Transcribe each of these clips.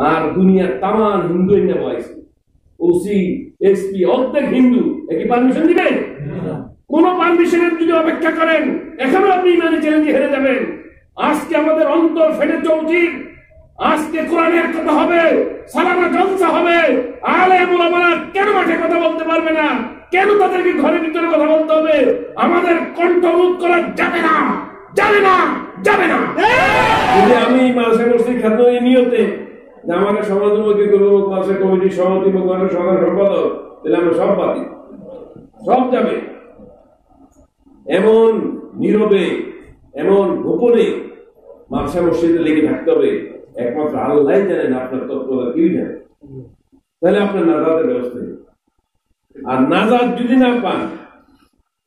আর দুনিয়ার তামান হিন্দু এনে বয়সে ওসি এসপি অর্ধেক হিন্দু একই পারমিশন দিবেন? কোন পারমিশনের যদি অপেক্ষা করেন এখনো আপনি ইমানে চ্যালেঞ্জে হেরে যাবেন। আজকে আমাদের অন্তর ফেটে চৌচির, আজকে কোরআনের কথা হবে, সালানা জলসা হবে, আলেম ওলামারা কেন মাঠে কথা বলতে পারবে না? কেন তাদেরকে ঘরের ভিতরে কথা বলতে হবে? আমাদের কণ্ঠ রোধ করা যাবে না, যাবে না, যাবে না। যদি আমি মাসে মসজিদ খাদ্য নিয়তে যে আমাকে সমাজমুখী করবো, মাসে কমিটির সভাপতি বা সাধারণ সম্পাদক, তাহলে আমরা সব বাতিল, সব যাবে। এমন নীরবে, এমন গোপনে মাদ্রাসা মসজিদে লেগে থাকতে হবে, একমাত্র আল্লাহ জানেন, আপনার তৎপরতা কেউ জানে। তাহলে আপনার নাজাতের ব্যবস্থা নেই। আর নাজাত যদি না পান,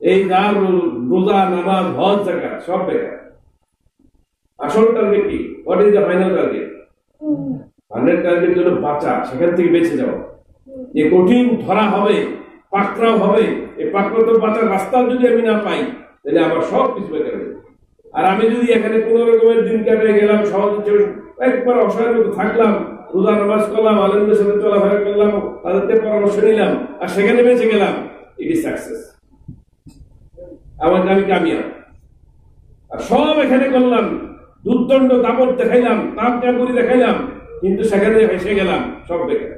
এই যার রোজা, নামাজ, হজ, যাকাত সব বেকার। আসল টার্গেট কি? What is the final target? Final target হলো বাঁচা, সেখান থেকে বেঁচে যাওয়া। যে কঠিন ধরা হবে, পাকড়াও হবে, এই পাকড়াও তো বাঁচার রাস্তা যদি আমি না পাই, তাহলে আমার সব কিছু বেকার হবে। আর আমি যদি এখানে কোন রকমের দিন কাটে গেলাম, সহজ একবার অসহায়ের মতো থাকলাম, রোজা নামাজ করলাম, আলেমদের সাথে চলাফেরা করলাম, তাদের পরামর্শ নিলাম, আর সেখানে বেঁচে গেলাম, ইট ইজ সাকসেস। আমাকে আমি কামিয়াব। আর সব এখানে করলাম, দুর্দণ্ড দাপট দেখাইলাম, তাপ চাপুরি দেখাইলাম, কিন্তু সেখানে ভেসে গেলাম, সব বেকার।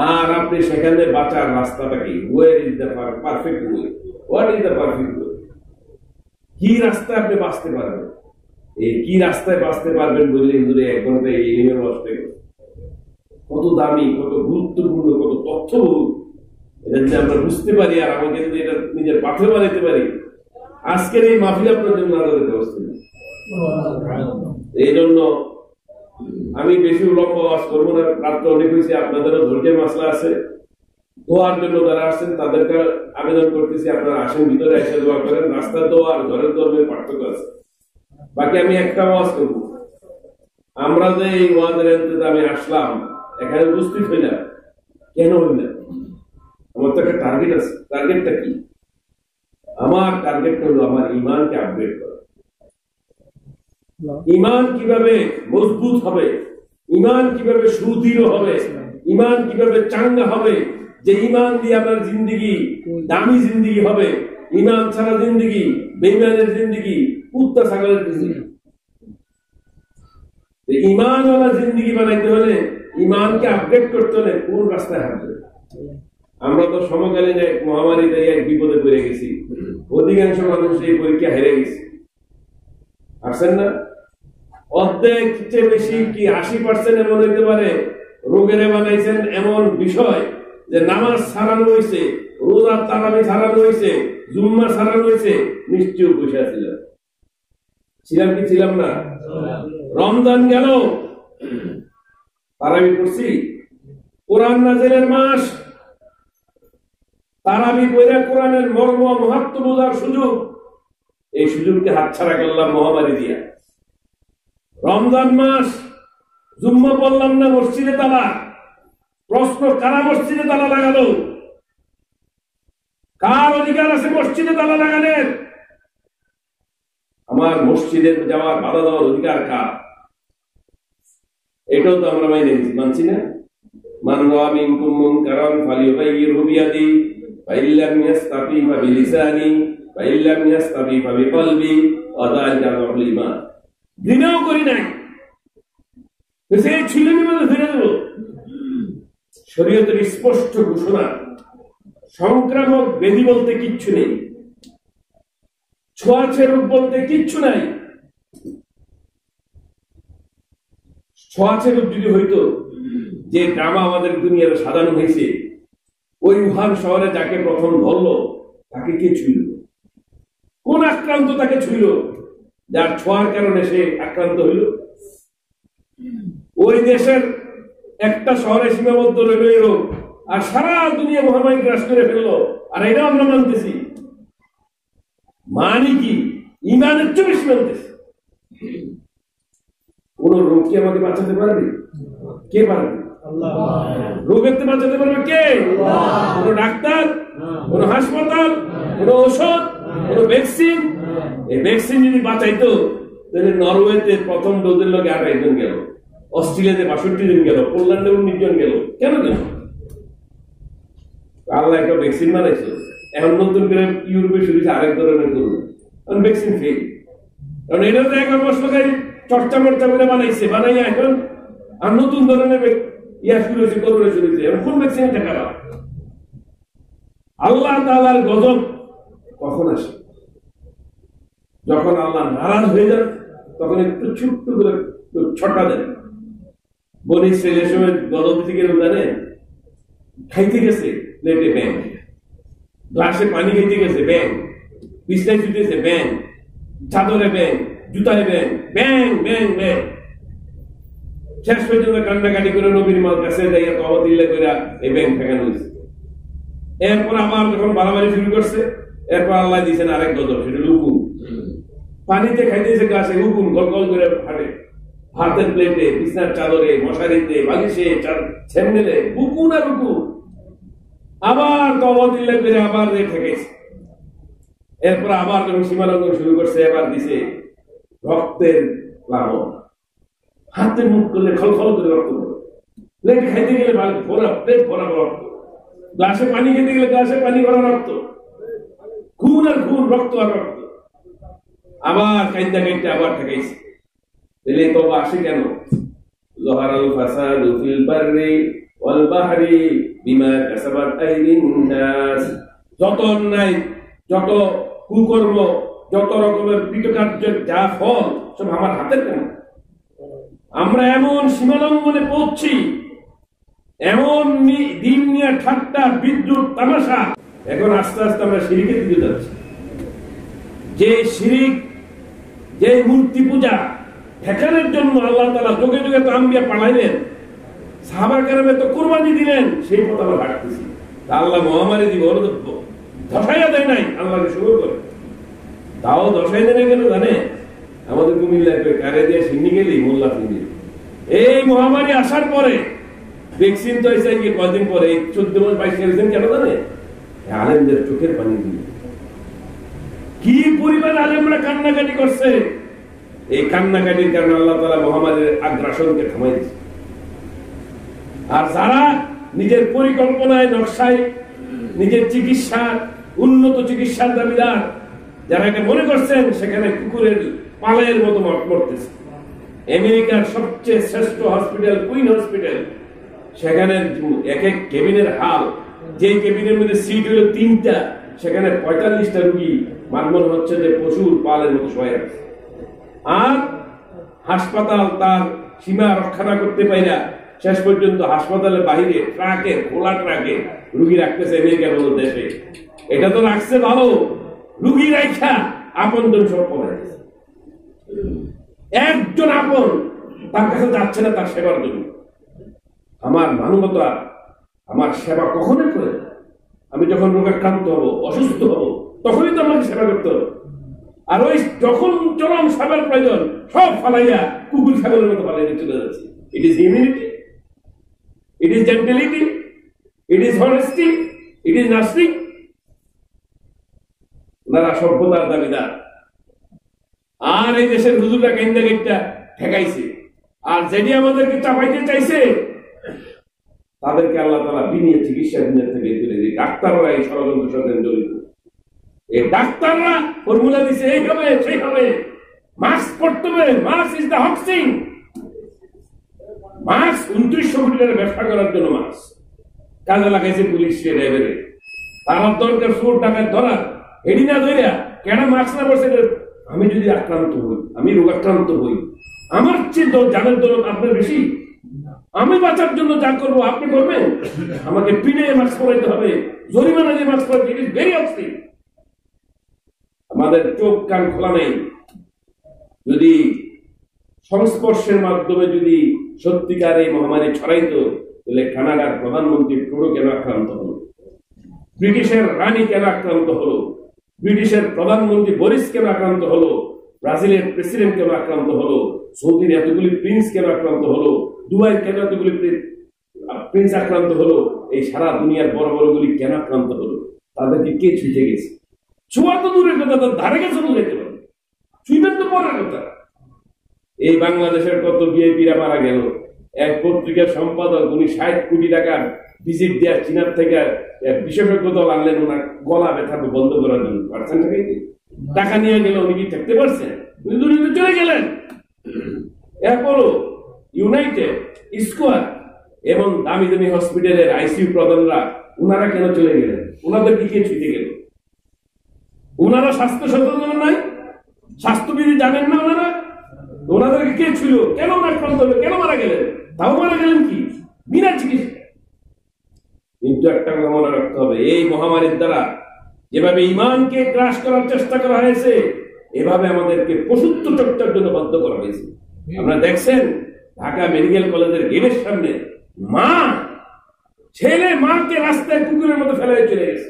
আর আপনি সেখানে বাঁচার রাস্তাটা কি? Where is the perfect way? What is the perfect way? কি রাস্তায় আপনি বাঁচতে পারবেন? এই কি রাস্তায় বাঁচতে পারবেন বললে হিন্দুরে 1 ঘন্টা এই বসতে, কত দামি, কত গুরুত্বপূর্ণ, কত তথ্যবহুল, এটা যদি আমরা বুঝতে পারি আর আমাকে যদি এটা নিজের পাথর বানাইতে পারি, আজকের এই মাহফিল আপনার জন্য আলাদা ব্যবস্থা নেই। এই জন্য আমি বেশি লম্বা ওয়াজ করবো না, রাত্রে অনেক হয়েছে, আপনাদেরও ধৈর্যের মাসলা আছে। দোয়ার জন্য যারা আসছেন তাদেরকে আবেদন করতেছি, আপনারা আসেন, ভিতরে এসে দোয়া করেন। রাস্তার দোয়া আর ঘরের দোয়ার পার্থক্য আছে। বাকি আমি একটা ওয়াজ করবো, আমরা যে এই ওয়াজের এন্ট্রিতে আমি আসলাম, এখানে উপস্থিত হইলাম, কেন হইলাম? আমার তো একটা টার্গেট আছে। টার্গেটটা কি? আমার টার্গেটটা হলো আমার ইমানকে আপগ্রেড করা। ইমান কিভাবে মজবুত হবে, ইমান কিভাবে সুদৃঢ় হবে, ইমান কিভাবে চাঙ্গা হবে, যে ইমান দিয়ে আমার জিন্দিগি দামি জিন্দিগি হবে, ইমান ছাড়া জিন্দিগি বেঈমানের জিন্দিগি, কুত্তা ছাগলের জিন্দিগি। ইমানওয়ালা জিন্দিগি বানাইতে হলে, ইমানকে আপডেট করতে হলে কোন রাস্তায় হাঁটবে? আমরা তো সমকালীন এক মহামারীতে এক বিপদে পড়ে গেছি। অধিকাংশ মানুষ এই পরীক্ষা হেরে গেছে, আসছেন না? অর্ধেক চেয়ে বেশি কি 80% এমন হইতে পারে রোগের বানাইছেন এমন বিষয় যে নামাজ ছাড়ানো হয়েছে, রোজা তারাবি ছাড়ানো হয়েছে, জুম্মা ছাড়ানো হয়েছে, নিশ্চয় বসে ছিলাম। ছিলাম কি ছিলাম না? রমজান গেল, তারাবি করছি, কোরআন নাযিলের মাস, তারাবি পড়ে কোরআনের মর্ম মাহাত্ম্য বোঝার সুযোগ, এই সুযোগকে হাতছাড়া করলাম মহামারী দিয়া। রমজান মাস, জুম্মা পড়লাম না, মসজিদে তালা। প্রশ্ন, কারা মসজিদে তালা লাগালো? কার অধিকার আছে মসজিদে তালা লাগানোর? আমার মসজিদে যাওয়ার বাধা দেওয়ার অধিকার কার? এটাও তো আমরা মানছি না। মান রাআ মিনকুম মুনকারান ফালিয়ুগাইয়িরহু বিয়াদিহি ফাইন লাম ইস্তাতি ফাবিলিসানি ফাইন লাম ইস্তাতি ফাবিকলবি ওয়া যালিকা আযফুল ঈমান। ঘৃণাও করি নাই, সেই ছিলেন বলে ফিরে দেব। শরীয়তের স্পষ্ট ঘোষণা, সংক্রামক ব্যাধি বলতে কিচ্ছু নেই, ছোঁয়াচে রোগ বলতে কিচ্ছু নাই। ছোঁয়াচে রোগ যদি হইতো, যে ড্রামা আমাদের দুনিয়াতে সাজানো হয়েছে, ওই উহান শহরে যাকে প্রথম ধরলো তাকে কে ছুঁইল? কোন আক্রান্ত তাকে ছুঁইল? যার ছোঁয়ার কারণে সে আক্রান্ত হইল। ওই দেশের একটা শহরে সীমাবদ্ধ রইল এই রোগ, আর সারা দুনিয়া মহামারী গ্রাস করে ফেললো। আর এটা আমরা মানতেছি, মানে কি? ইমানের চেয়ে বেশি মানতেছি। কোন রোগ কি আমাকে বাঁচাতে পারবে? কে পারবে? রোগের থেকে বাঁচাতে পারবে কে? কোন ডাক্তার, কোন হাসপাতাল, কোন ঔষধ, কোন ভ্যাকসিন? এই ভ্যাকসিন যদি বাঁচাইতো, তাহলে নরওয়েতে প্রথম ডোজের লোক 28 জন গেল, অস্ট্রেলিয়াতে 62 জন গেল, পোল্যান্ডে 19 জন গেল। কেন গেল? আল্লাহ একটা ভ্যাকসিন বানাইছে, এখন নতুন করে ইউরোপে শুরু হয়েছে আরেক ধরনের করুন, কারণ ভ্যাকসিন ফেল। কারণ এটা তো 1 বছর চর্চা মর্চা করে বানাইছে, বানাইয়া এখন আর নতুন ধরনের ইয়া শুরু হয়েছে, করোনা শুরু হয়েছে। এখন কোন ভ্যাকসিন খারাপ? আল্লাহ তাআলার গজব কখন আসে? যখন আল্লাহ নারাজ হয়ে যান, তখন একটু ছোট্ট করে ছটা দেন। বনি ইসরাইলের সময় গজব থেকে জানেন, খাইতে গেছে প্লেটে ব্যাং, গ্লাসে পানি খাইতে গেছে ব্যাং, বিছনায় শুতেছে ব্যাং, চাদরে ব্যাং, জুতায় ব্যাং, ব্যাং ব্যাং ব্যাং। শেষ পর্যন্ত কান্নাকাটি করে নবীর মার কাছে যাইয়া তহদিল্লা করে এই ব্যাং ঠেকানো হয়েছে। এরপর আমার যখন বাড়াবাড়ি শুরু করছে, এরপর আল্লাহ দিয়েছেন আরেক গজব, সেটা লুকুন। পানিতে খাইতেছে গ্লাসে, হুকুম গল গল করে ফাটে, ভাতের প্লেটে, বিছনার চাদরে, মশারিতে, বালিশে, ছেমনেলে, হুকুন আর হুকুন। আবার তহদিল্লা করে আবার ঠেকাইছে। এরপর আবার যখন সীমালঙ্ঘন শুরু করছে, এবার দিছে রক্তের লালন। হাতে মুখ করলে খলখল করে রক্ত পড়ে, প্লেট খাইতে গেলে ভরা প্লেট ভরা রক্ত, গ্লাসে পানি খেতে গেলে গ্লাসে পানি ভরা রক্ত, খুন আর খুন, রক্ত আর রক্ত। আবার কাইন্দা কাইন্দা আবার ঠেকাইছে। তাহলে তওবা আসে কেন? যহারাল ফাসাদু ফিল বাররি ওয়াল বাহরি বিমা কাসাবাত আইদিন নাস। যত অন্যায়, যত কুকর্ম, যত রকমের কৃতকার্যের যা ফল, সব আমার হাতের কেন? আমরা এমন সীমালঙ্ঘনে পৌঁছছি, এমন দিন নিয়ে ঠাট্টা, বিদ্যুৎ, তামাশা। এখন আস্তে আস্তে আমরা শিরিকের দিকে যাচ্ছি। যে শিরিক, যে মূর্তি পূজা ঠেকানোর জন্য আল্লাহ তাআলা যুগে যুগে তো আম্বিয়া পাঠাইলেন, সাহাবা কেরামে তো কুরবানি দিলেন, সেই পথ আমরা হাঁটতেছি। আল্লাহ মহামারী দিব, ধসাইয়া দেয় নাই, আল্লাহকে শুরু করে। তাও ধসাই দেয় কেন জানে? আমাদের কুমিল্লায় কারে দিয়ে সিন্নি গেলি মোল্লা ফিন্দি। এই মহামারী আসার পরে ভ্যাকসিন তো এসে কদিন পরে 14 মাস 22 দিন, কেন জানে? আলেমদের চোখের পানি দিয়ে কি পরিমাণ আলেমরা কান্নাকাটি করছে। এই কান্নাকাটির কারণে আল্লাহ তাআলা মহামারীর আগ্রাসনকে থামাই দিয়েছে। আর যারা নিজের পরিকল্পনায়, নকশায়, নিজের চিকিৎসা, উন্নত চিকিৎসার দাবিদার, যারা এটা মনে করছেন, সেখানে কুকুরের পালের মতো মরতেছে। আমেরিকার সবচেয়ে শ্রেষ্ঠ হসপিটাল, কুইন হসপিটাল, সেখানে এক এক কেবিনের হাল, যে কেবিনের মধ্যে সিট হলো 3টা, সেখানে 45টা রুগী মনে হচ্ছে যে পশুর পালের মতো শোয়া আছে। আর হাসপাতাল তার সীমা রক্ষা না করতে পাইরা শেষ পর্যন্ত হাসপাতালের বাহিরে ট্রাকে, খোলা ট্রাকে রুগী রাখতেছে আমেরিকার মতো দেশে। এটা তো রাখছে ভালো, রুগী রাখা আপনজন সব পড়ে একজন আপন তার কাছে যাচ্ছে না তার সেবার জন্য। আমার মানবতা, আমার সেবা কখনোই করে? আমি যখন রোগাক্রান্ত হব, অসুস্থ হব, তখনই তো আমাকে সেবা করতে হবে। আর ওই যখন চরম সেবার প্রয়োজন, সব ফালাইয়া কুকুর ছাগলের মতো ফালাইয়া চলে যাচ্ছে। It is humanity, it is gentality, it is honesty, it is nursing. ওনারা সভ্যতার দাবিদার। আর এই দেশের হুজুররা কেন্দ্র গেটটা ঠেকাইছে। আর যেটি আমাদেরকে চাপাইতে চাইছে, তাদেরকে আল্লাহ তাআলা বিনিয়ে চিকিৎসা দুনিয়া থেকে তুলে দিয়ে, ডাক্তাররা এই ষড়যন্ত্রের সাথে জড়িত। এই ডাক্তাররা ফর্মুলা দিছে, এই হবে সেই হবে, মাস্ক পরতে হবে, mask is the hot thing. Mask 2900 কোটি টাকা ব্যবসা করার জন্য মাস্ক কাজে লাগাইছে পুলিশ ড্রাইভারে। তার দরকার চোর ডাকাত ধরার, এডি না ধরিয়া কেন মাস্ক না পড়ছে? আমি যদি আক্রান্ত হই, আমি রোগাক্রান্ত হই, আমার চেয়ে জানের দরদ আপনার বেশি। আমি বাঁচার জন্য যা করবো আপনি করবেন? আমাকে পিনে মাস্ক পরাইতে হবে, জরিমানা দিয়ে মাস্ক পরাইতে, ইট ইজ ভেরি অস্থির। আমাদের চোখ কান খোলা নেই। যদি সংস্পর্শের মাধ্যমে যদি সত্যিকার এই মহামারী ছড়াইতো, তাহলে কানাডার প্রধানমন্ত্রী ট্রুডো কেন আক্রান্ত হলো? ব্রিটিশের রানী কেন আক্রান্ত হলো? ব্রিটিশের প্রধানমন্ত্রী বরিস কেন আক্রান্ত হলো? ব্রাজিলের প্রেসিডেন্ট কেন আক্রান্ত হলো? সৌদির এতগুলি প্রিন্স কেন আক্রান্ত হলো? দুবাই কেন এতগুলি প্রিন্স আক্রান্ত হলো? এই সারা দুনিয়ার বড় বড়গুলি কেন আক্রান্ত হলো? তাদেরকে কে ছুঁয়ে গেছে? ছোঁয়া তো দূরের কথা, তার ধারে গেছে যেতে পারে, ছুঁইবেন তো পরের কথা। এই বাংলাদেশের কত ভিআইপিরা মারা গেল। এক পত্রিকার সম্পাদক উনি 60 কোটি টাকার ভিজিট দেওয়ার চীনার থেকে বিশেষজ্ঞ দল আনলেন ওনার গলা ব্যথা বন্ধ করার জন্য। পারছেন টাকা নিয়ে গেল, উনি কি থাকতে পারছেন? উনি দুনিয়াতে চলে গেলেন। অ্যাপোলো, ইউনাইটেড, স্কোয়ার এবং দামি দামি হসপিটালের আইসিইউ প্রধানরা ওনারা কেন চলে গেলেন? ওনাদের কি কে ছুটে গেল? ওনারা স্বাস্থ্য সচেতন নাই, স্বাস্থ্যবিধি জানেন না ওনারা? ওনাদেরকে কে ছিল? কেন আক্রান্ত হলো? কেন মারা গেলেন? তাও মারা গেলেন কি বিনা চিকিৎসা? কিন্তু একটা কথা মনে রাখতে হবে, এই মহামারীর দ্বারা যেভাবে ঈমানকে গ্রাস করার চেষ্টা করা হয়েছে, এভাবে আমাদেরকে পশুত্ব চর্চার জন্য বাধ্য করা হয়েছে। আপনারা দেখছেন ঢাকা মেডিকেল কলেজের গেটের সামনে মা ছেলে মাকে রাস্তায় কুকুরের মতো ফেলে চলে গেছে,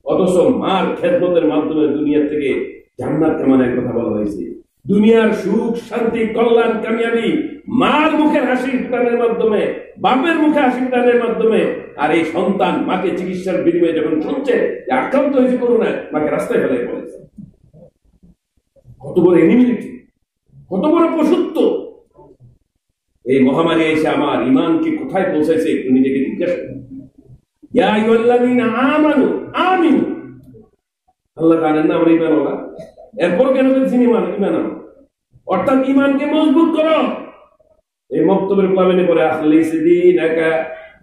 অথচ মার খেদমতের মাধ্যমে দুনিয়া থেকে জান্নাত কামানের কথা বলা হয়েছে। দুনিয়ার সুখ শান্তি কল্যাণ কামিয়াবি মার মুখের হাসির টানের মাধ্যমে, বাপের মুখে হাসির টানের মাধ্যমে। আর এই সন্তান মাকে চিকিৎসার বিনিময়ে যখন শুনছে যে আক্রান্ত হয়েছে করোনায়, মাকে রাস্তায় ফেলে পড়েছে। কত বড় এনিমিলিটি, কত বড় পশুত্ব! এই মহামারী এসে আমার ইমানকে কোথায় পৌঁছেছে একটু নিজেকে জিজ্ঞাসা করুন। ইয়া আইয়ুহাল্লাযীনা আমানু আমিনু, আল্লাহ জানেন না আমরা ঈমানওয়ালা? এরপর কেন বলছেন ঈমান? অর্থাৎ ঈমানকে মজবুত করো। এই বক্তব্যের প্লাবনে পরে আখলিস দীনাকা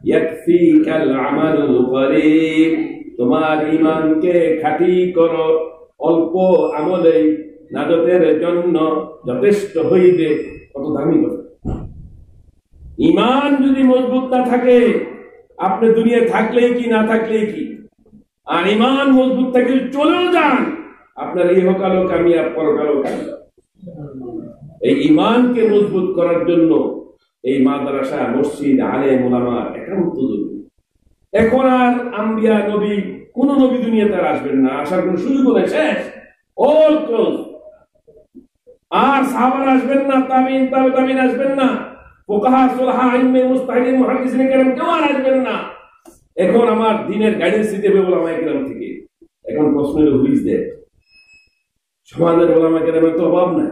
ইয়াকফিকাল আমালুল কলিল, তোমার ঈমানকে খাঁটি করো, অল্প আমলেই নাজাতের জন্য যথেষ্ট হইবে। কত দামি কথা! ঈমান যদি মজবুত না থাকে, আপনি দুনিয়ায় থাকলেই কি না থাকলেই কি। আর ঈমান মজবুত থাকলে চলেও যান, আপনার ইহকালও কামিয়াব, পরকালও কামিয়াব। এই ঈমানকে মজবুত করার জন্য এই মাদ্রাসা, মসজিদ, আলেম ওলামার একান্ত জরুরি। এখন আর আম্বিয়া নবী, কোন নবী দুনিয়াতে আর আসবেন না, আসার কোন সুযোগ নেই, শেষ, অল ক্লোজ। আর সাহাবারা আসবেন না, তাবিঈন, তাবে তাবিঈন আসবেন না, ফুকাহা, সুলহা, ইলমে, মুস্তাহিদিন, মুহাদ্দিসিন কেরাম কেউ আর আসবেন না। এখন আমার দ্বীনের গাইডেন্স দিতে হবে ওলামায়ে কেরাম থেকে। এখন প্রশ্ন হলো হুইজ দ্যাট? সমাজের ওলামায়ে কেরামের তো অভাব নাই,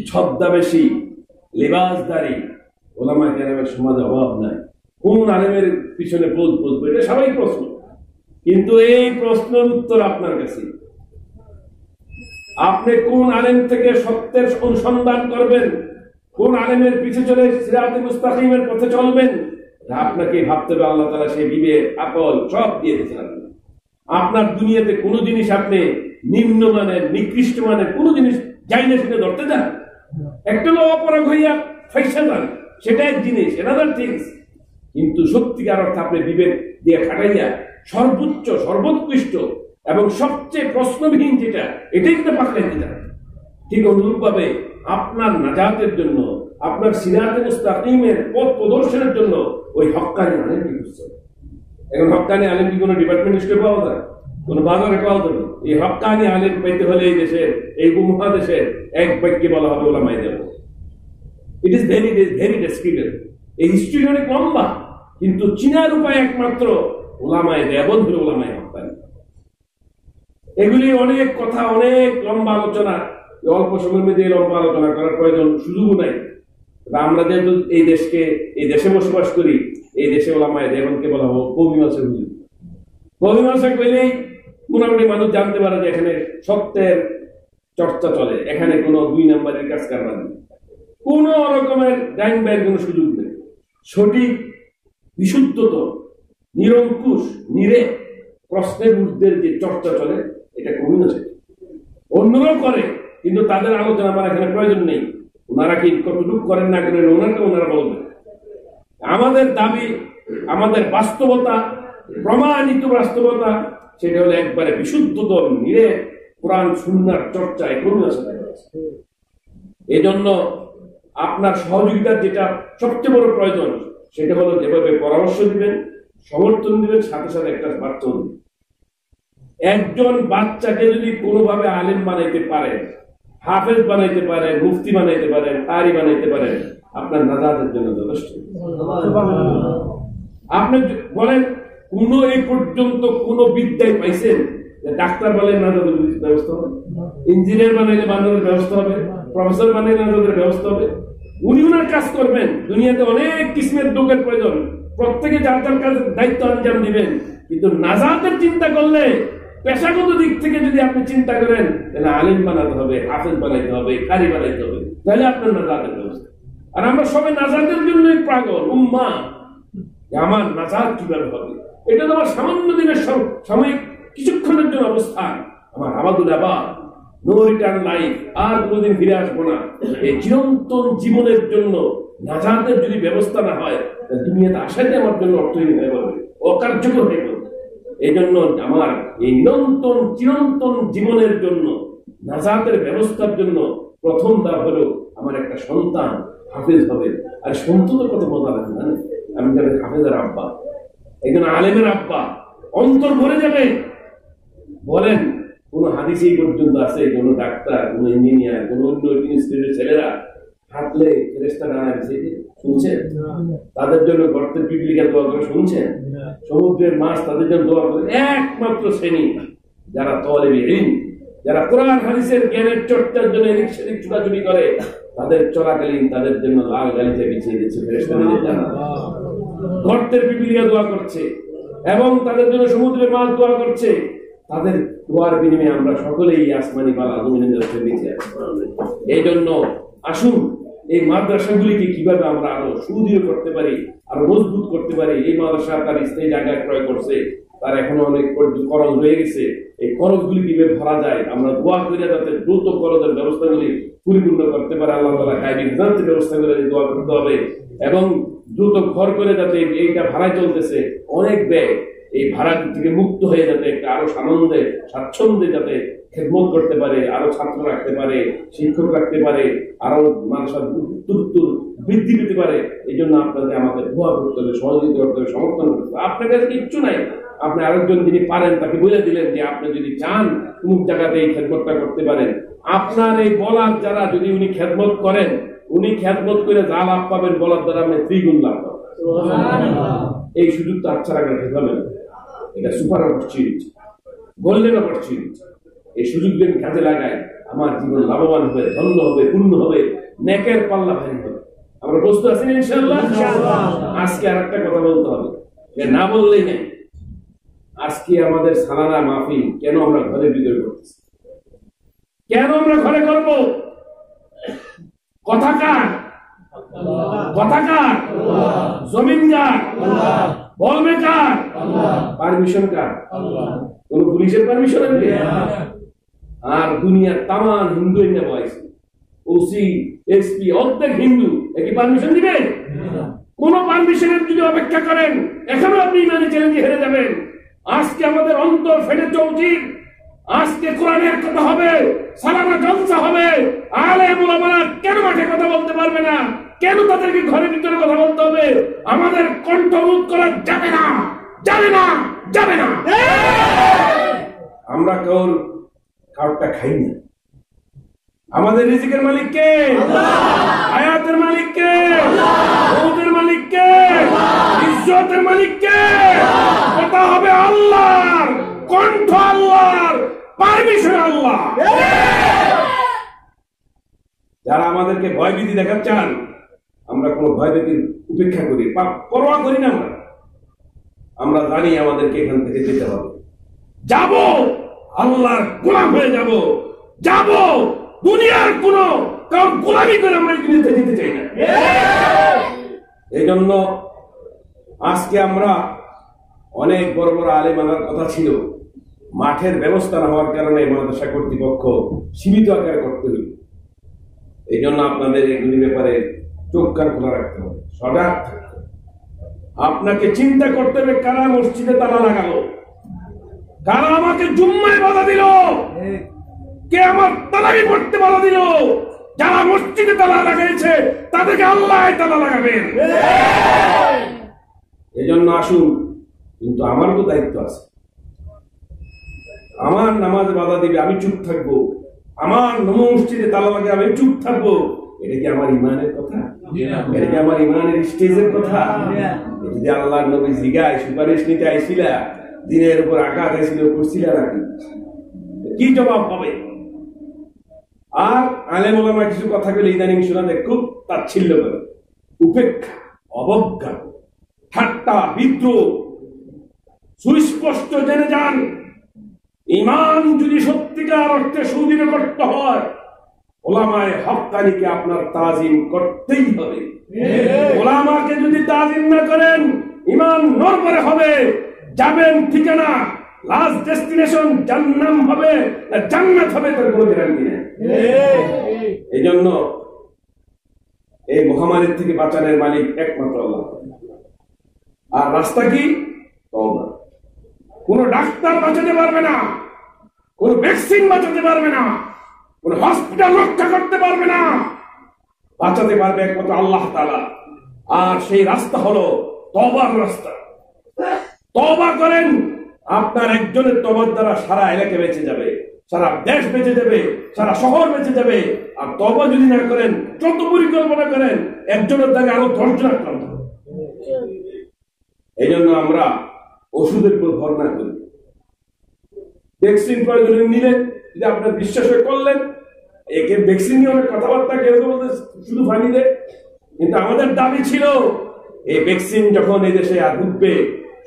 ছদ্মবেশী লেবাসদারি ওলামায়ে কেরামের সমাজে অভাব নাই। কোন আলেমের পিছনে বলবো, এটা সবাই প্রশ্ন। কিন্তু এই প্রশ্নের উত্তর আপনার কাছে। আপনি কোন আলেম থেকে সত্যের অনুসন্ধান করবেন, কোন আলেমের পিছে চলে সিরাতে মুস্তাকিমের পথে চলবেন, আপনাকে ভাবতে হবে। আল্লাহ তাআলা সেই বিবেক, আকল সব দিয়ে দিয়েছেন। আপনার দুনিয়াতে কোনো জিনিস আপনি নিম্নমানের, নিকৃষ্ট মানের কোনো জিনিস যাই না সেটা ধরতে যান, একটা লোক অপরাগ হইয়া ফাইসা যান, সেটা এক জিনিস, এনাদার থিংস। কিন্তু সত্যিকার অর্থে আপনি বিবেক দিয়ে খাটাইয়া সর্বোচ্চ, সর্বোৎকৃষ্ট এবং সবচেয়ে প্রশ্নবিহীন যেটা, এটাই কিন্তু পাকড়াইতে যান। ঠিক অনুরূপ ভাবে আপনার নাজাতের জন্য, আপনার সিরাতে মুস্তাকিমের পথ প্রদর্শনের জন্য ওই হক্কানি আলেম কি করছে? এখন হক্কানি আলেম কি কোনো ডিপার্টমেন্ট স্টোরে পাওয়া যায়? কোন বাজারে পাওয়া যাবে? এই হক্কানি আলেম পাইতে হলে এই দেশে, এই উপমহাদেশে এক বাক্যে বলা হবে ওলামায়ে Deoband. It is very very descriptive. এই হিস্ট্রি অনেক লম্বা, কিন্তু চিনার উপায় একমাত্র ওলামায়ে দেওবন্দ, ওলামায়ে হক্কানি। এগুলি অনেক কথা, অনেক লম্বা আলোচনা, অল্প সময়ের মধ্যে লম্বা আলোচনা করার প্রয়োজন সুযোগ নাই। আমরা যেহেতু এই দেশে বসবাস করি, এই দেশে ওলামায়ে দেওবন্দকে বলা হবে কওমি মাদ্রাসা হুজুর। কওমি মাদ্রাসা কইলেই মোটামুটি মানুষ জানতে পারে যে এখানে সত্যের চর্চা চলে, এখানে কোনো 2 নম্বরের কাজ কারবার নেই, কোন রকমের ডাইন বাইয়ের কোনো সুযোগ নেই। সঠিক, বিশুদ্ধত, নিরঙ্কুশ, নিরেট প্রশ্নের উর্ধের যে চর্চা চলে, এটা কওমি মাদ্রাসা। অন্যরাও করে, কিন্তু তাদের আলোচনা আমার এখানে প্রয়োজন নেই। ওনারা কি কতটুকু করেন না করেন ওনারা বলবেন। আমাদের দাবি, আমাদের বাস্তবতা, প্রমাণিত বাস্তবতা, সেটা হলো একবারে বিশুদ্ধতর, নিরে কোরআন সুন্নাহর চর্চা এখনই আছে। এই জন্য আপনার সহযোগিতার যেটা সবচেয়ে বড় প্রয়োজন, সেটা হলো যেভাবে পরামর্শ দিবেন, সমর্থন দিবেন, সাথে সাথে একটা বাচ্চাও দিবেন। একজন বাচ্চাকে যদি কোনোভাবে আলেম বানাইতে পারেন, হাফেজ বানাইতে পারেন, মুফতি বানাইতে পারেন, কারি বানাইতে পারেন, আপনার নাজাতের জন্য যথেষ্ট। আপনি বলেন কোন এই পর্যন্ত কোন বিদ্যায় পাইছেন ডাক্তার বলেন নাজাতের ব্যবস্থা হবে, ইঞ্জিনিয়ার বানাইলে বানানোর ব্যবস্থা হবে, প্রফেসর মানে নাজাতের ব্যবস্থা হবে, উনি উনার কাজ করবেন। দুনিয়াতে অনেক কিসমের লোকের প্রয়োজন, প্রত্যেকে যার যার কাজের দায়িত্ব আঞ্জাম দিবেন, কিন্তু নাজাতের চিন্তা করলে পেশাগত দিক থেকে যদি আপনি চিন্তা করেন, তাহলে আলিম বানাতে হবে, হাফেজ বানাইতে হবে, কারি বানাইতে হবে, তাহলে আপনার নাজাতের ব্যবস্থা। আর আমরা সবাই নাজাতের জন্যই পাগল উম্মাহ, আমার নাজাত কিভাবে হবে। এটা তো আমার সামান্য দিনের সাময়িক কিছুক্ষণের জন্য অবস্থান, আমার আবাদুল আবাদ, নো রিটার্ন লাইফ, আর কোনোদিন ফিরে আসবো না। এই চিরন্তন জীবনের জন্য নাজাতের যদি ব্যবস্থা না হয়, দুনিয়াতে আসাতে আমার জন্য অর্থহীন হয়ে পড়বে, অকার্যকর হয়ে পড়বে। এই জন্য আমার এই নিরন্তন চিরন্তন জীবনের জন্য নাজাতের ব্যবস্থার জন্য প্রথম ধাপ হলো আমার একটা সন্তান হাফেজ হবে। আর সন্তানের কত মজা লাগে না, আমি তাদের হাফেজের আব্বা, একজন আলেমের আব্বা, অন্তর ভরে যাবে। বলেন কোন হাদিসে এই পর্যন্ত আছে কোন ডাক্তার, কোন ইঞ্জিনিয়ার, কোন অন্য ইনস্টিটিউটের ছেলেরা হাঁটলে ফেরেশতা ডানা দিছে শুনছেন? তাদের জন্য গর্তের পিপিলিকা দোয়া করে শুনছেন? সমুদ্রের মাছ তাদের জন্য দোয়া করে। একমাত্র শ্রেণী যারা তালিবে ইলম, যারা কোরআন হাদিসের জ্ঞানের চর্চার জন্য এদিক সেদিক ছুটাছুটি করে, তাদের চলাকালীন তাদের জন্য লাল গালিচা বিছিয়ে দিচ্ছে ফেরেশতা ডানা। গর্তের পিপিলিকা দোয়া করছে এবং তাদের জন্য সমুদ্রের মাছ দোয়া করছে। তাদের দোয়ার বিনিময়ে আমরা সকলেই আসমানি বালা জমিনের মধ্যে বেঁচে আছি। এই জন্য আসুন এই মাদ্রাসাগুলিকে কিভাবে আমরা আরো সুদৃঢ় করতে পারি, আরো মজবুত করতে পারি। এই মাদ্রাসা তার স্থায়ী জায়গায় ক্রয় করছে, তার এখনো অনেক করজ রয়ে গেছে। এই করজগুলি কিভাবে ভরা যায়, আমরা দোয়া করে যাতে দ্রুত করজের ব্যবস্থাগুলি পরিপূর্ণ করতে পারে। আল্লাহ তাআলা গায়বী নিজামের ব্যবস্থা করে দোয়া করতে হবে এবং দ্রুত ঘর করে যাতে এইটা ভাড়ায় চলতেছে অনেক ব্যয়, এই ভাড়া থেকে মুক্ত হয়ে যাতে একটা আরো আনন্দে স্বাচ্ছন্দ্যে যাতে খেদমত করতে পারে, আরো ছাত্র রাখতে পারে, শিক্ষক রাখতে পারে, আরো মানুষের বৃদ্ধি পেতে পারে। এই জন্য আপনাদের আমাদের দোয়া করতে হবে, সহযোগিতা করতে হবে, সমর্থন করতে হবে। আপনার কাছে কিচ্ছু নাই, আপনি আরেকজন যিনি পারেন তাকে বলে দিলেন যে আপনি যদি চান কোন জায়গাতে এই খেদমতটা করতে পারেন। আপনার এই বলার যারা যদি উনি খেদমত করেন, উনি খেদমত করে যা লাভ পাবেন বলার দ্বারা আপনি দ্বিগুণ লাভ পাবেন। এই সুযোগটা আচ্ছা রাখার খেদবেন, এটা সুপার অপরচুনিটি, গোল্ডেন অপরচুনিটি। এই সুযোগ যদি কাজে লাগায়, আমার জীবন লাভবান হবে, ধন্য হবে, পূর্ণ হবে, নেকের পাল্লা ভারী হবে। আমরা প্রস্তুত আছি ইনশাআল্লাহ? আজকে আর একটা কথা বলতে হবে, না বললেই নেই। আজকে আমাদের সালানা মাহফিল কেন আমরা ঘরের ভিতরে করতেছি? কেন আমরা ঘরে করব? কথা কার? কথা কার? জমিন কার? বলবে কার? পারমিশন কার? কোন পুলিশের পারমিশন আছে? আর দুনিয়ার তামাম হিন্দু এনে বয়সে ওসি এসপি অর্ধেক হিন্দু, একই পারমিশন দিবে? কোন পারমিশনের যদি অপেক্ষা করেন, এখনো আপনি ইমানি চ্যালেঞ্জে হেরে যাবেন। আজকে আমাদের অন্তর ফেটে চৌচির, আজকে কোরআনের কথা হবে, সালানা জলসা হবে। আলেম ওলামারা কেন মাঠে কথা বলতে পারবে না? কেন তাদেরকে ঘরের ভিতরে কথা বলতে হবে? আমাদের কণ্ঠ রোধ করা যাবে না, যাবে না, যাবে না। আমরা কাউটা খাই না। আমাদের রিজিকের মালিক কে? হায়াতের মালিক কে? মৌতের মালিক কে? ইজ্জতের মালিক কে? কথা হবে আল্লাহর, কণ্ঠ আল্লাহর, পারমিশন আল্লাহ। যারা আমাদেরকে ভয়ভীতি দেখাচ্ছেন, আমরা কোন ভয়ভীতির উপেক্ষা করি, পরোয়া করি না। আমরা জানি আমাদেরকে এখান থেকে যেতে হবে, যাব আল্লাহর গোলাম হয়ে যাব, যাব দুনিয়ার কোন কারণ গোলামি করে আমরা দুনিয়াতে যেতে চাই না। এই জন্য আজকে আমরা অনেক বড় বড় আলেম আনার কথা ছিল, মাঠের ব্যবস্থা না হওয়ার কারণে মাদ্রাসা কর্তৃপক্ষ সীমিত আকারে করতে হইল। এই জন্য আপনাদের এগুলির ব্যাপারে চোখ কান খোলা রাখতে হবে, সজাগ থাকতে হবে। আপনাকে চিন্তা করতে হবে কারা মসজিদে তালা লাগালো, কারা আমাকে জুম্মায় বাধা দিল, কে আমার তালাবি পড়তে বাধা দিল। যারা মসজিদে তালা লাগাইছে তাদেরকে আল্লাহ তালা লাগাবেন। এই জন্য আসুন, কিন্তু আমার তো দায়িত্ব আছে। আমার নামাজে বাধা দিবে, আমি চুপ থাকবো। আমার মসজিদে তালা লাগে, আমি চুপ থাকবো। এটা কি আমার ইমানের কথা? এটা কি আমার ইমানের স্টেজের কথা? যদি আল্লাহর নবী জিগায় সুপারিশ নিতে আইছিলা, দিনের উপর আঘাত আইছিল, করছিলা নাকি? কি জবাব হবে? আর আলেম ওলামা কিছু কথা বলে ইদানিং শোনাতে খুব তাচ্ছিল্য করে, উপেক্ষা, অবজ্ঞা, ঠাট্টা, বিদ্রোহ। সুস্পষ্ট জেনে যান, ঈমান যদি সত্যিকার অর্থে সুদৃঢ় করতে হয়, ওলামায়ে হক্কানিকে আপনার তাজিম করতেই হবে। ওলামাকে যদি তাজিম না করেন, ঈমান নড়বড়ে হবে, যাবেন ঠিকানা লাস্ট ডেস্টিনেশন জান্নাম হবে না জান্নাত হবে, তার কোনো গ্যারান্টি নেই। এই জন্য এই মহামারীর থেকে বাঁচানোর মালিক একমাত্র আল্লাহ। আর রাস্তা কি? তওবা। কোন ডাক্তার বাঁচাতে পারবে না, কোন ভ্যাকসিন বাঁচাতে পারবে না, কোন হসপিটাল রক্ষা করতে পারবে না, বাঁচাতে পারবে একমাত্র আল্লাহ তাআলা। আর সেই রাস্তা হলো তওবার রাস্তা। তওবা করেন, আপনার একজনের তওবার দ্বারা সারা এলাকা বেঁচে যাবে, সারা দেশ বেঁচে যাবে, সারা শহর বেঁচে যাবে। আর তওবা যদি না করেন, যত পরিকল্পনা করেন, একজনের দ্বারা আরো 10 জন আক্রান্ত হবে। এই জন্য আমরা ওষুধের উপর ভর না করি। ভ্যাকসিন প্রয়োজন নিলেন, যদি আপনার বিশ্বাস হয়ে করলেন, একে ভ্যাকসিন নিয়ে অনেক কথাবার্তা কেউ বলতে শুধু ফানি দেয়। কিন্তু আমাদের দাবি ছিল, এই ভ্যাকসিন যখন এই দেশে ঢুকবে,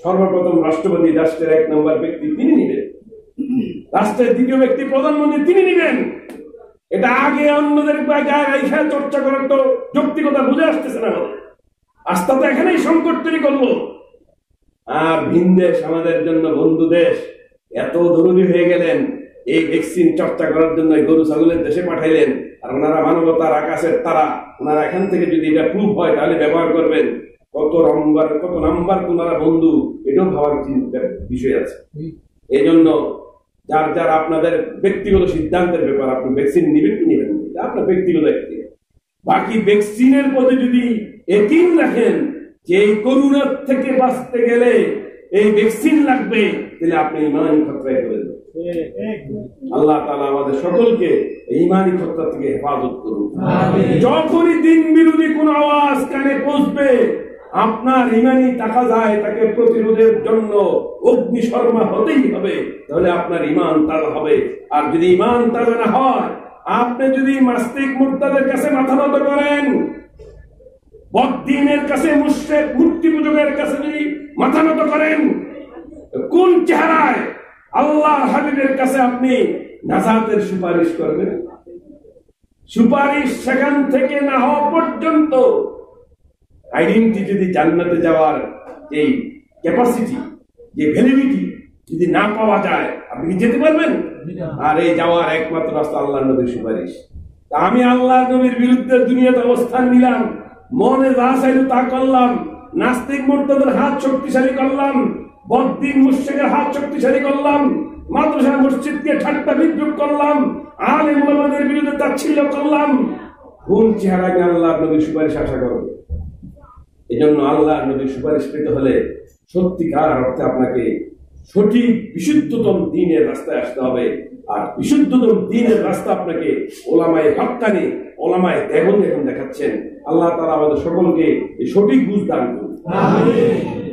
সর্বপ্রথম রাষ্ট্রপতি, রাষ্ট্রের 1 নম্বর ব্যক্তি তিনি নিবেন, রাষ্ট্রের 2য় ব্যক্তি প্রধানমন্ত্রী তিনি নিবেন। এটা আগে অন্যদের গায়ে চর্চা করার তো যৌক্তিকতা বুঝে আসতেছে না। আস্থা তো এখানেই সংকট তৈরি করলো। আর ভিন দেশ, আমাদের জন্য বন্ধু দেশ, এত দরুদি হয়ে গেলেন, এই ভ্যাকসিন চর্চা করার জন্য গরু ছাগলের দেশে পাঠাইলেন। আর ওনারা মানবতার আকাশের তারা, ওনারা এখান থেকে যদি এটা প্রুফ হয় তাহলে ব্যবহার করবেন। কত নাম্বার ওনারা বন্ধু, এটাও ভাবার চিন্তার বিষয় আছে। এই জন্য যার যার আপনাদের ব্যক্তিগত সিদ্ধান্তের ব্যাপার, আপনি ভ্যাকসিন নেবেন কি নেবেন না, আপনার ব্যক্তিগত একটি। বাকি ভ্যাকসিনের প্রতি যদি ইয়াকিন রাখেন যে এই করোনার থেকে বাঁচতে গেলে এই ভ্যাকসিন লাগবে, তাহলে আপনি ঈমানি খতরায় করে দেবেন। আল্লাহ তাআলা আমাদের সকলকে ঈমানি খতরা থেকে হেফাজত করুন। যখনই দিন বিরোধী কোন আওয়াজ কানে পৌঁছবে, আপনার ঈমানি তাকাজায় তাকে প্রতিরোধের জন্য অগ্নিশর্মা হতেই হবে, তাহলে আপনার ঈমান তাজা হবে। আর যদি ঈমান তাজা না হয়, আপনি যদি নাস্তিক মুরতাদের কাছে মাথা নত করেন, বদ্দিনের কাছে, মুশরিক মূর্তি পূজকের কাছে যদি মাথা নত করেন, কোন চেহারায় আল্লাহর হাবিবের কাছে আপনি নাজাতের সুপারিশ করবেন? সুপারিশ সেখান থেকে না হওয়া পর্যন্ত আইডেন্টি যদি জান্নাতে যাওয়ার যে ক্যাপাসিটি, যে ভ্যালিডিটি যদি না পাওয়া যায়, আপনি কি যেতে পারবেন? আর এই যাওয়ার একমাত্র রাস্তা আল্লাহর নবীর সুপারিশ। আমি আল্লাহর নবীর বিরুদ্ধে দুনিয়াতে অবস্থান নিলাম, মনে যা চাইল তা করলাম, নাস্তিক মুরতাদের হাত শক্তিশালী করলাম, বদ্দিন মুশরিকের হাত শক্তিশালী করলাম, মাদ্রাসা মসজিদকে ঠাট্টা বিদ্রুপ করলাম, আলেম ওলামাদের বিরুদ্ধে তাচ্ছিল্য করলাম, কোন চেহারা নিয়ে আল্লাহর নবীর সুপারিশ আশা করবে? এই জন্য আল্লাহর নবীর সুপারিশ পেতে হলে সত্যিকার অর্থে আপনাকে সঠিক বিশুদ্ধতম দ্বীনের রাস্তায় আসতে হবে। আর বিশুদ্ধতম দ্বীনের রাস্তা আপনাকে ওলামায়ে হক্কানি, ওলামায়ে দেখাচ্ছেন। আল্লাহ তাআলা আমাদের সকলকে এই সঠিক বুঝ দান করুন। আমিন।